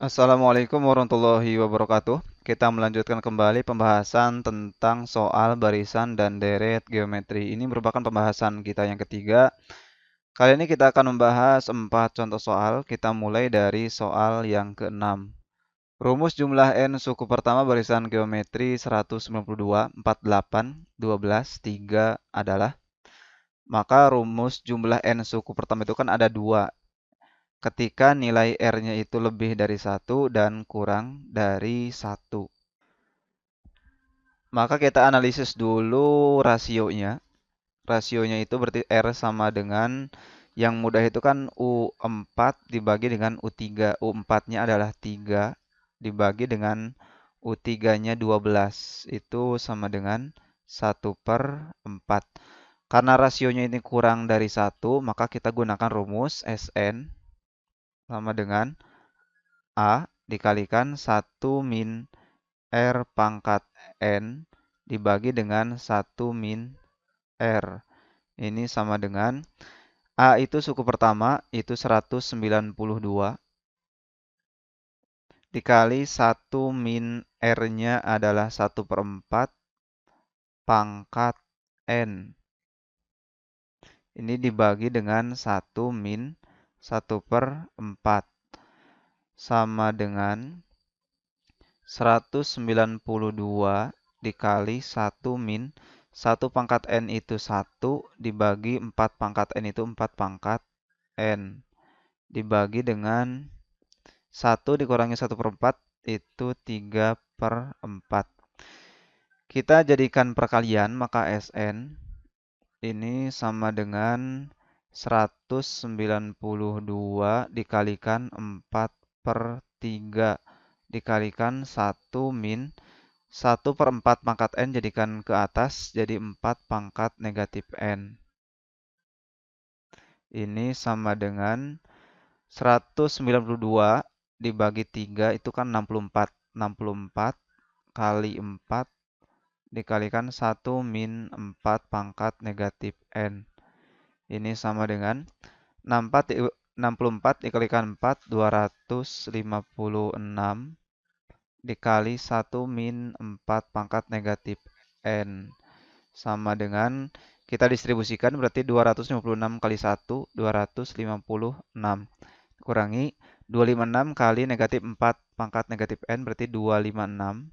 Assalamualaikum warahmatullahi wabarakatuh. Kita melanjutkan kembali pembahasan tentang soal barisan dan deret geometri. Ini merupakan pembahasan kita yang ketiga. Kali ini kita akan membahas 4 contoh soal. Kita mulai dari soal yang keenam. Rumus jumlah n suku pertama barisan geometri 192, 48, 12, 3 adalah. Maka rumus jumlah n suku pertama itu kan ada 2 ketika nilai R-nya itu lebih dari 1 dan kurang dari 1. Maka kita analisis dulu rasionya. Rasionya itu berarti R sama dengan yang mudah itu kan U4 dibagi dengan U3. U4-nya adalah 3 dibagi dengan U3-nya 12. Itu sama dengan 1/4. Karena rasionya ini kurang dari 1, maka kita gunakan rumus Sn sama dengan A dikalikan 1 min R pangkat N dibagi dengan 1 min R. Ini sama dengan A itu suku pertama itu 192 dikali 1 min R-nya adalah 1/4 pangkat N. Ini dibagi dengan 1 min 1/4 sama dengan 192 dikali 1 min 1 pangkat N itu 1 dibagi 4 pangkat N itu 4 pangkat N dibagi dengan 1 dikurangi 1/4 itu 3/4. Kita jadikan perkalian maka Sn ini sama dengan 192 dikalikan 4/3 dikalikan 1 min 1/4 pangkat N jadikan ke atas jadi 4 pangkat negatif N. Ini sama dengan 192 dibagi 3 itu kan 64. 64 kali 4 dikalikan 1 min 4 pangkat negatif N. Ini sama dengan 64 dikalikan 4, 256 dikali 1 min 4 pangkat negatif N. Sama dengan kita distribusikan berarti 256 kali 1, 256. Kurangi 256 kali negatif 4 pangkat negatif N berarti 256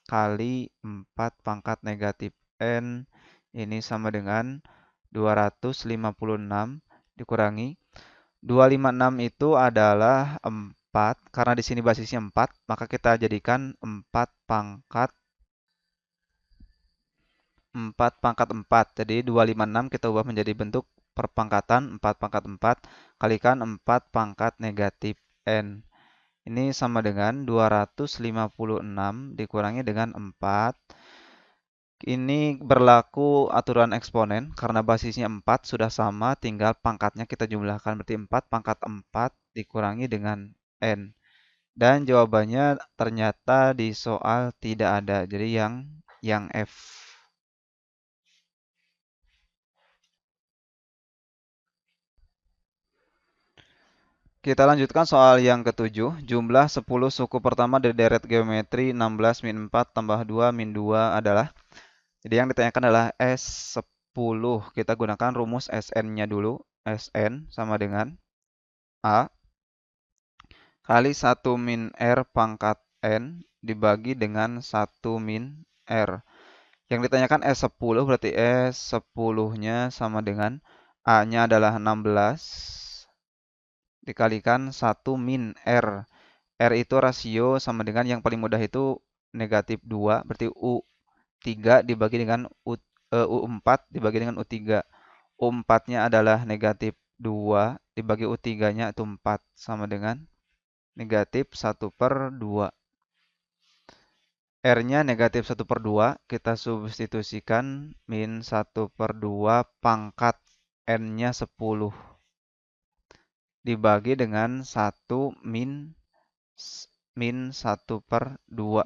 kali 4 pangkat negatif N. Ini sama dengan 256 dikurangi 256 itu adalah 4. Karena di sini basisnya 4, maka kita jadikan 4 pangkat 4. Jadi 256 kita ubah menjadi bentuk perpangkatan 4 pangkat 4 kalikan 4 pangkat negatif N. Ini sama dengan 256 dikurangi dengan 4. Ini berlaku aturan eksponen karena basisnya 4 sudah sama, tinggal pangkatnya kita jumlahkan. Berarti 4 pangkat 4 dikurangi dengan N. Dan jawabannya ternyata di soal tidak ada. Jadi yang F. Kita lanjutkan soal yang ketujuh. Jumlah 10 suku pertama dari deret geometri 16 min 4 tambah 2 min 2 adalah. Jadi yang ditanyakan adalah S10. Kita gunakan rumus Sn-nya dulu. Sn sama dengan A kali 1 min R pangkat N dibagi dengan 1 min R. Yang ditanyakan S10 berarti S10-nya sama dengan A-nya adalah 16 dikalikan 1 min R. R itu rasio sama dengan yang paling mudah itu negatif 2. Berarti U3 dibagi dengan U4 dibagi dengan U3. U4-nya adalah negatif 2 dibagi U3-nya itu 4 sama dengan negatif 1/2. R-nya negatif 1/2. Kita substitusikan min 1/2 pangkat N-nya 10 dibagi dengan 1 min 1/2.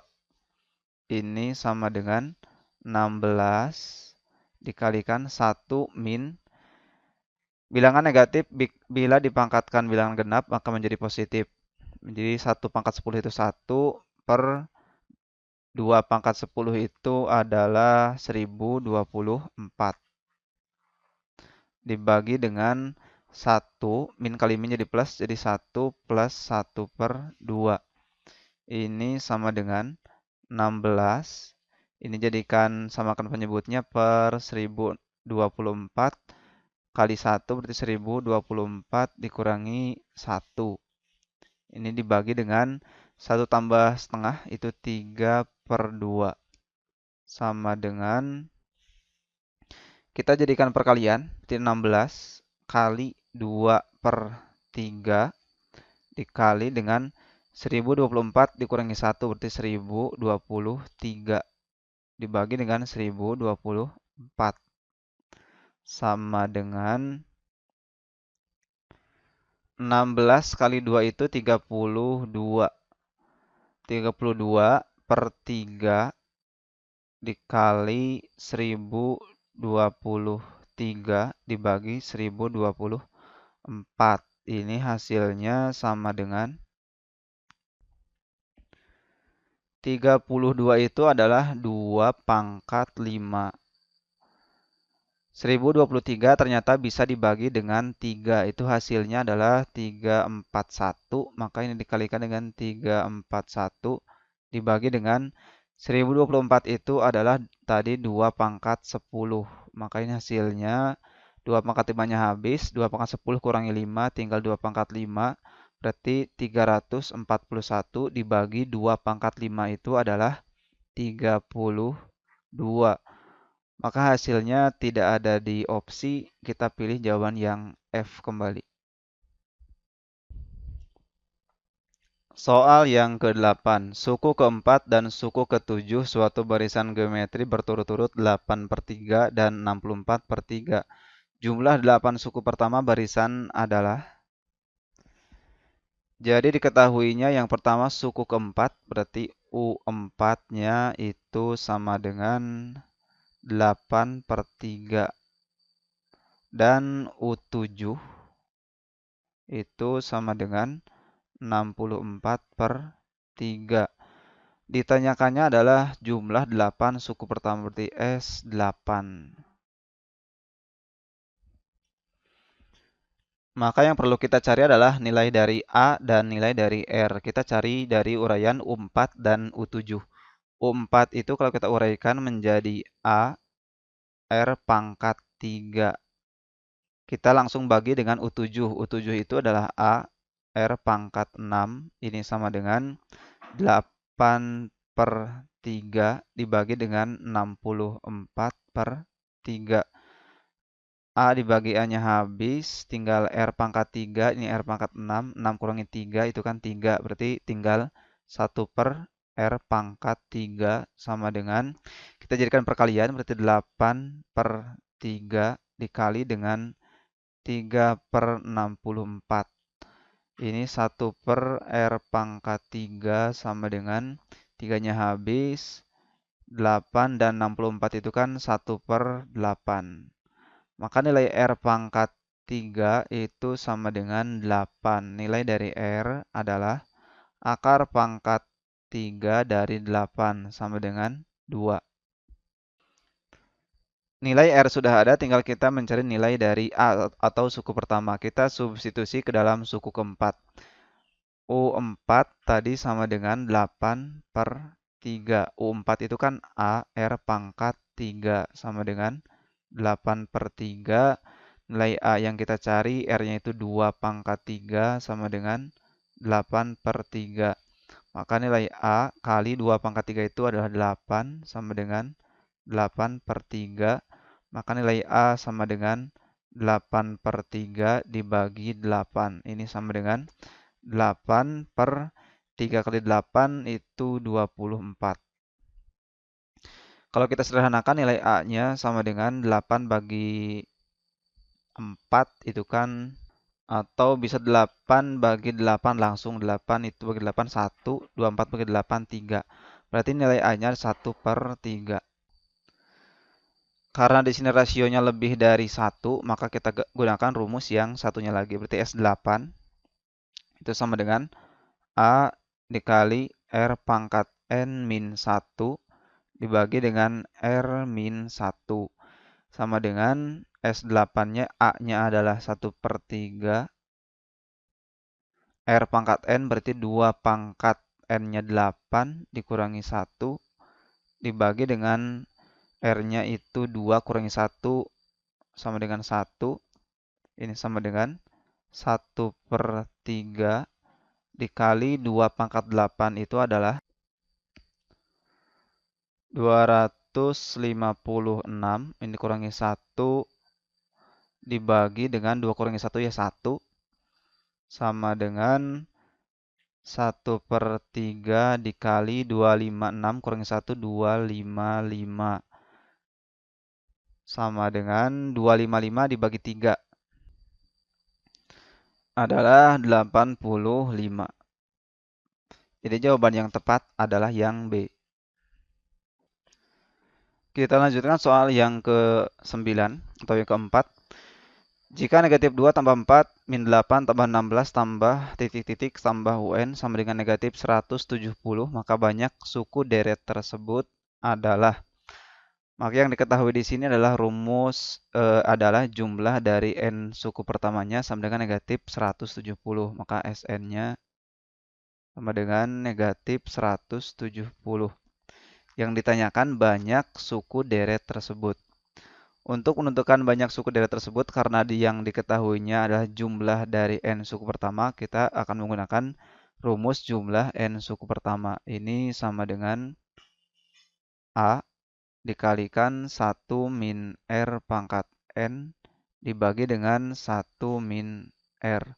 Ini sama dengan 16 dikalikan 1 min. Bilangan negatif bila dipangkatkan bilangan genap maka menjadi positif. Jadi 1 pangkat 10 itu 1 per 2 pangkat 10 itu adalah 1024. Dibagi dengan 1, min kali min jadi plus, jadi 1 plus 1 per 2. Ini sama dengan 16. Ini jadikan samakan penyebutnya per 1024 kali 1 berarti 1024 dikurangi 1. Ini dibagi dengan 1 tambah setengah itu 3 per 2. Sama dengan, kita jadikan perkalian, berarti 16 kali 2 per 3 dikali dengan 1024 dikurangi 1 berarti 1023 dibagi dengan 1024 sama dengan 16 kali 2 itu 32. 32 per 3 dikali 1023 dibagi 1024. Ini hasilnya sama dengan 32 itu adalah 2 pangkat 5. 1023 ternyata bisa dibagi dengan 3. Itu hasilnya adalah 341. Maka ini dikalikan dengan 341 dibagi dengan 1024 itu adalah tadi 2 pangkat 10. Maka ini hasilnya 2 pangkat 5-nya habis. 2 pangkat 10 kurangi 5 tinggal 2 pangkat 5. Berarti 341 dibagi 2 pangkat 5 itu adalah 32. Maka hasilnya tidak ada di opsi, kita pilih jawaban yang F kembali. Soal yang ke-8. Suku ke-4 dan suku ke-7 suatu barisan geometri berturut-turut 8 per 3 dan 64 per 3. Jumlah 8 suku pertama barisan adalah. Jadi diketahuinya yang pertama suku ke-4, berarti U4-nya itu sama dengan 8 per 3. Dan U7 itu sama dengan 64 per 3. Ditanyakannya adalah jumlah 8 suku pertama, berarti S8. Maka yang perlu kita cari adalah nilai dari A dan nilai dari R. Kita cari dari uraian U4 dan U7. U4 itu kalau kita uraikan menjadi A, R pangkat 3. Kita langsung bagi dengan U7. U7 itu adalah A, R pangkat 6. Ini sama dengan 8 per 3 dibagi dengan 64 per 3. A dibagi A-nya habis, tinggal R pangkat 3, ini R pangkat 6, 6 kurangi 3 itu kan 3, berarti tinggal 1 per R pangkat 3 sama dengan, kita jadikan perkalian, berarti 8 per 3 dikali dengan 3 per 64. Ini 1 per R pangkat 3 sama dengan 3-nya habis, 8 dan 64 itu kan 1 per 8. Maka nilai R pangkat 3 itu sama dengan 8. Nilai dari R adalah akar pangkat 3 dari 8 sama dengan 2. Nilai R sudah ada, tinggal kita mencari nilai dari A atau suku pertama. Kita substitusi ke dalam suku keempat. U4 tadi sama dengan 8 per 3. U4 itu kan A, R pangkat 3 sama dengan 8 per 3. Nilai A yang kita cari, R-nya itu 2 pangkat 3 sama dengan 8 per 3. Maka nilai A kali 2 pangkat 3 itu adalah 8 sama dengan 8 per 3. Maka nilai A sama dengan 8 per 3 dibagi 8. Ini sama dengan 8 per 3 kali 8 itu 24. Kalau kita sederhanakan nilai A-nya sama dengan 8 bagi 4 itu kan, atau bisa 8 bagi 8 langsung, 8 itu bagi 8 1, 24 bagi 8 3. Berarti nilai A-nya 1 per 3. Karena di sini rasionya lebih dari 1, maka kita gunakan rumus yang satunya lagi. Berarti S8 itu sama dengan A dikali R pangkat N min 1 dibagi dengan R min 1 sama dengan S8-nya A-nya adalah 1/3. R pangkat N berarti 2 pangkat N-nya 8 dikurangi 1 dibagi dengan R-nya itu 2 kurangi 1 sama dengan 1. Ini sama dengan 1/3 dikali 2 pangkat 8 itu adalah 256. Ini dikurangi 1 dibagi dengan 2 kurangi 1 ya 1. Sama dengan 1/3 dikali 256 kurangi 1, 255. Sama dengan 255 dibagi 3 adalah 85. Jadi jawaban yang tepat adalah yang B. Kita lanjutkan soal yang ke-9 atau yang keempat. Jika negatif 2 tambah 4 min 8 tambah 16 tambah titik-titik tambah UN sama dengan negatif 170, maka banyak suku deret tersebut adalah. Maka yang diketahui di sini adalah rumus adalah jumlah dari N suku pertamanya sama dengan negatif 170. Maka Sn-nya sama dengan negatif 170. Yang ditanyakan banyak suku deret tersebut. Untuk menentukan banyak suku deret tersebut, karena yang diketahuinya adalah jumlah dari N suku pertama, kita akan menggunakan rumus jumlah N suku pertama. Ini sama dengan A dikalikan 1 min R pangkat N dibagi dengan 1 min R.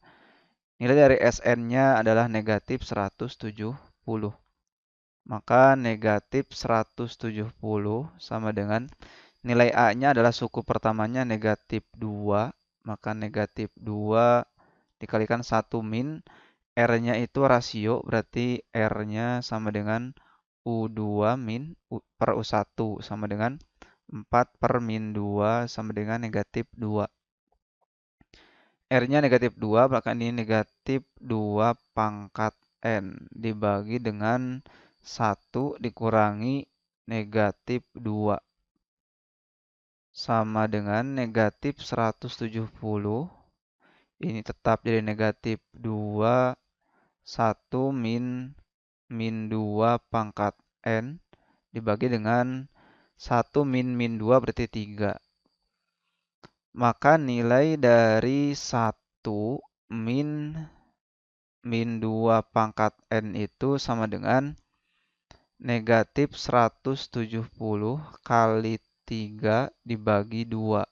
Nilai dari Sn-nya adalah negatif 170. Maka negatif 170 sama dengan nilai A-nya adalah suku pertamanya negatif 2. Maka negatif 2 dikalikan 1 min. R-nya itu rasio, berarti R-nya sama dengan U2 min per U1 sama dengan 4 per min 2 sama dengan negatif 2. R-nya negatif 2, maka ini negatif 2 pangkat N dibagi dengan 1 dikurangi negatif 2 sama dengan negatif 170. Ini tetap jadi negatif 2, 1 min 2 pangkat N dibagi dengan 1 min 2 berarti 3. Maka nilai dari 1 min 2 pangkat N itu sama dengan negatif 170 kali 3 dibagi 2.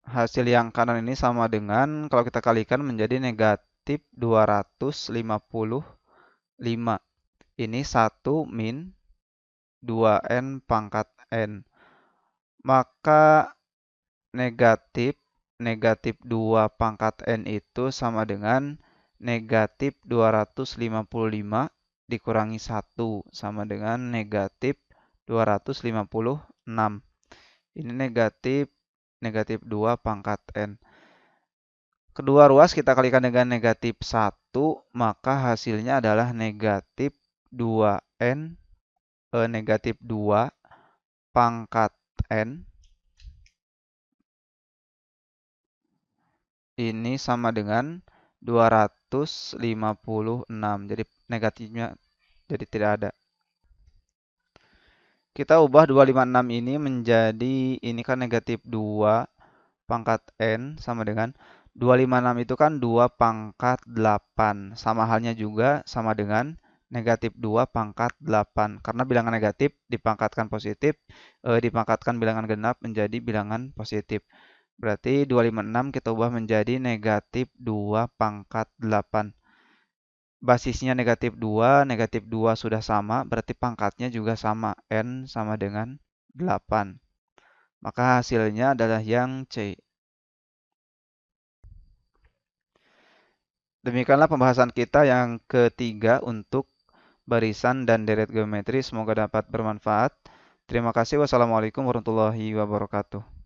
Hasil yang kanan ini sama dengan kalau kita kalikan menjadi negatif 255. Ini 1 min 2N pangkat N. Maka negatif 2 pangkat N itu sama dengan negatif 255 dikurangi 1 sama dengan negatif 256. Ini negatif 2 pangkat N. Kedua ruas kita kalikan dengan negatif 1, maka hasilnya adalah negatif 2N negatif 2 pangkat N. Ini sama dengan 256. Jadi negatifnya jadi tidak ada. Kita ubah 256 ini menjadi, ini kan negatif 2 pangkat N sama dengan 256 itu kan 2 pangkat 8. Sama halnya juga sama dengan negatif 2 pangkat 8. Karena bilangan negatif dipangkatkan positif, dipangkatkan bilangan genap menjadi bilangan positif. Berarti 256 kita ubah menjadi negatif 2 pangkat 8. Basisnya negatif 2 sudah sama, berarti pangkatnya juga sama, N sama dengan 8. Maka hasilnya adalah yang C. Demikianlah pembahasan kita yang ketiga untuk barisan dan deret geometri. Semoga dapat bermanfaat. Terima kasih. Wassalamualaikum warahmatullahi wabarakatuh.